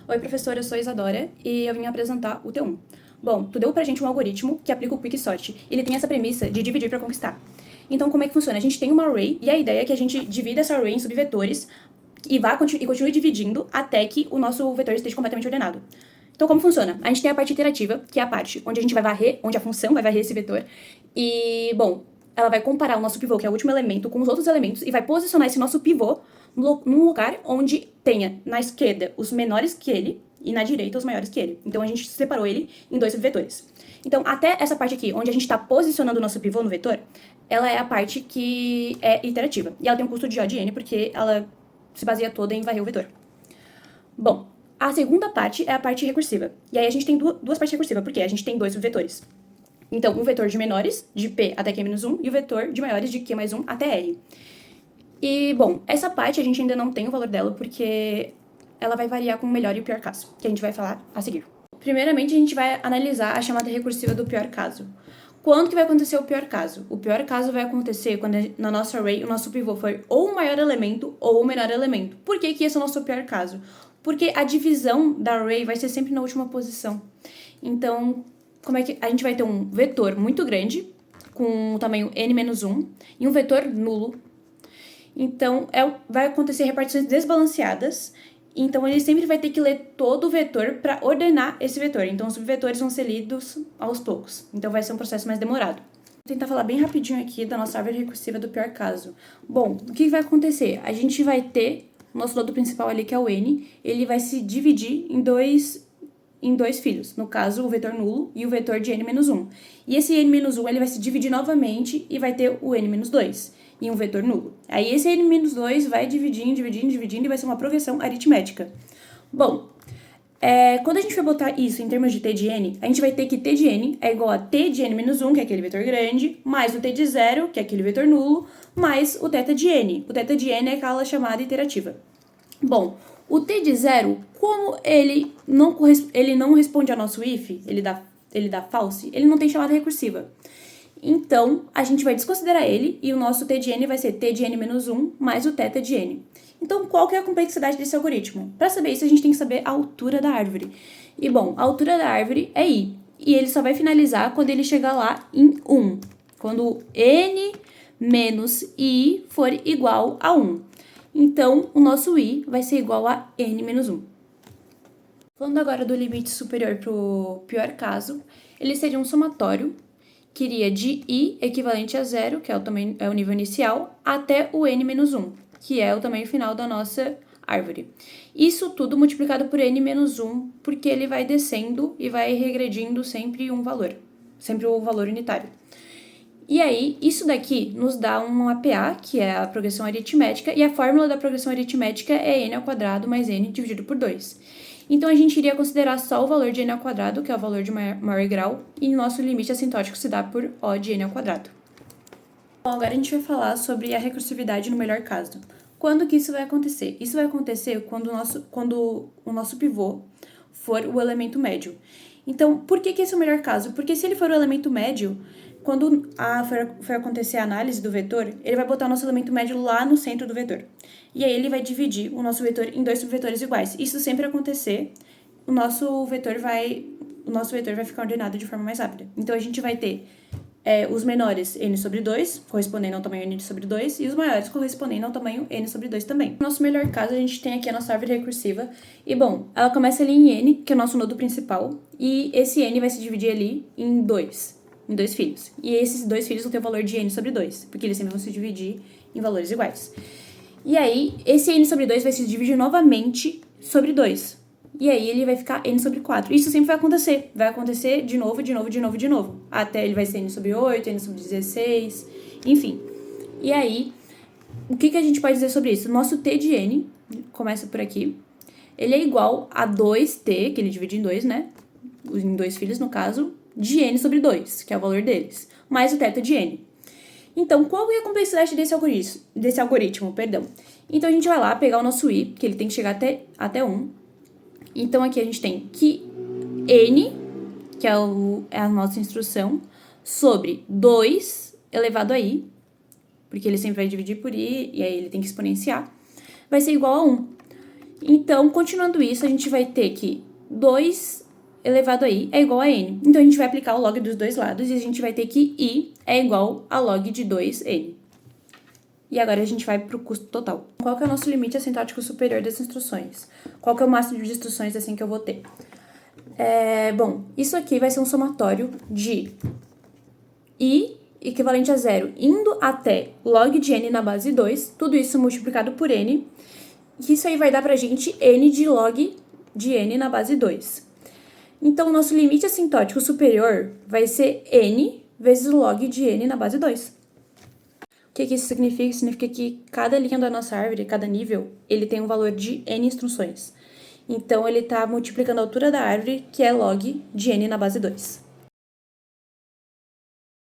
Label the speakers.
Speaker 1: Oi, professora, eu sou a Isadora e eu vim apresentar o T1. Bom, tu deu pra gente um algoritmo que aplica o Quicksort. Ele tem essa premissa de dividir para conquistar. Então, como é que funciona? A gente tem uma array e a ideia é que a gente divida essa array em subvetores e continue dividindo até que o nosso vetor esteja completamente ordenado. Então, como funciona? A gente tem a parte iterativa, que é a parte onde a gente vai varrer, onde a função vai varrer esse vetor. E, bom, ela vai comparar o nosso pivô, que é o último elemento, com os outros elementos e vai posicionar esse nosso pivô num lugar onde tenha na esquerda os menores que ele e na direita os maiores que ele. Então a gente separou ele em dois subvetores. Então, até essa parte aqui, onde a gente está posicionando o nosso pivô no vetor, ela é a parte que é iterativa. E ela tem um custo de O de n, porque ela se baseia toda em varrer o vetor. Bom, a segunda parte é a parte recursiva. E aí a gente tem duas partes recursivas, porque a gente tem dois subvetores. Então, um vetor de menores, de p até q-1, e o vetor de maiores, de q mais 1 até r. E, bom, essa parte a gente ainda não tem o valor dela, porque ela vai variar com o melhor e o pior caso, que a gente vai falar a seguir. Primeiramente, a gente vai analisar a chamada recursiva do pior caso. Quando que vai acontecer o pior caso? O pior caso vai acontecer quando na nossa array o nosso pivô for ou o maior elemento ou o menor elemento. Por que esse é o nosso pior caso? Porque a divisão da array vai ser sempre na última posição. Então, como é que a gente vai ter um vetor muito grande, com o tamanho n-1, e um vetor nulo. Então, vai acontecer repartições desbalanceadas. Então, ele sempre vai ter que ler todo o vetor para ordenar esse vetor. Então, os subvetores vão ser lidos aos poucos. Então, vai ser um processo mais demorado. Vou tentar falar bem rapidinho aqui da nossa árvore recursiva do pior caso. Bom, o que vai acontecer? A gente vai ter o nosso nodo principal ali, que é o n. Ele vai se dividir em dois filhos. No caso, o vetor nulo e o vetor de n-1. E esse n-1 ele vai se dividir novamente e vai ter o n-2 em um vetor nulo. Aí esse n-2 vai dividindo e vai ser uma progressão aritmética. Bom, quando a gente for botar isso em termos de t de n, a gente vai ter que t de n é igual a t de n-1, que é aquele vetor grande, mais o t de 0, que é aquele vetor nulo, mais o θ de n. O θ de n é aquela chamada iterativa. Bom, o t de 0, como ele não responde ao nosso if, ele dá false, ele não tem chamada recursiva. Então, a gente vai desconsiderar ele e o nosso t de n vai ser t de n-1 mais o θ de n. Então, qual que é a complexidade desse algoritmo? Para saber isso, a gente tem que saber a altura da árvore. E, bom, a altura da árvore é i. E ele só vai finalizar quando ele chegar lá em 1. Quando n menos i for igual a 1. Então, o nosso i vai ser igual a n menos 1. Falando agora do limite superior para o pior caso, ele seria um somatório que iria de i equivalente a 0, que é o nível inicial, até o n-1, que é o tamanho final da nossa árvore. Isso tudo multiplicado por n-1, porque ele vai descendo e vai regredindo sempre um valor, sempre o valor unitário. E aí, isso daqui nos dá um APA, que é a progressão aritmética, e a fórmula da progressão aritmética é n² mais n dividido por 2. Então, a gente iria considerar só o valor de n², que é o valor de maior grau, e nosso limite assintótico se dá por O de n². Bom, agora a gente vai falar sobre a recursividade no melhor caso. Quando que isso vai acontecer? Isso vai acontecer quando o nosso pivô for o elemento médio. Então, por que esse é o melhor caso? Porque se ele for o elemento médio, quando for acontecer a análise do vetor, ele vai botar o nosso elemento médio lá no centro do vetor. E aí ele vai dividir o nosso vetor em dois subvetores iguais. Isso sempre acontecer, o nosso vetor vai ficar ordenado de forma mais rápida. Então, a gente vai ter os menores n sobre 2, correspondendo ao tamanho n sobre 2, e os maiores correspondendo ao tamanho n sobre 2 também. No nosso melhor caso, a gente tem aqui a nossa árvore recursiva. E, bom, ela começa ali em n, que é o nosso nodo principal, e esse n vai se dividir ali em dois filhos. E esses dois filhos vão ter o valor de n sobre 2, porque eles sempre vão se dividir em valores iguais. E aí, esse n sobre 2 vai se dividir novamente sobre 2. E aí, ele vai ficar n sobre 4. Isso sempre vai acontecer. Vai acontecer de novo. Até ele vai ser n sobre 8, n sobre 16, enfim. E aí, o que a gente pode dizer sobre isso? Nosso t de n, começa por aqui, ele é igual a 2t, que ele divide em 2, né? Em dois filhos, no caso, de n sobre 2, que é o valor deles, mais o θ de n. Então, qual é a complexidade desse algoritmo? Então, a gente vai lá pegar o nosso i, que ele tem que chegar até 1. Então, aqui a gente tem que n, que é a nossa instrução, sobre 2 elevado a i, porque ele sempre vai dividir por i, e aí ele tem que exponenciar, vai ser igual a 1. Então, continuando isso, a gente vai ter que 2 elevado a i é igual a n. Então, a gente vai aplicar o log dos dois lados e a gente vai ter que i é igual a log de 2n. E agora a gente vai para o custo total. Qual que é o nosso limite assintótico superior das instruções? Qual que é o máximo de instruções assim que eu vou ter? Bom, isso aqui vai ser um somatório de i equivalente a 0 indo até log de n na base 2, tudo isso multiplicado por n, e isso aí vai dar pra gente n de log de n na base 2. Então, o nosso limite assintótico superior vai ser n vezes log de n na base 2. O que isso significa? Significa que cada linha da nossa árvore, cada nível, ele tem um valor de n instruções. Então, ele está multiplicando a altura da árvore, que é log de n na base 2.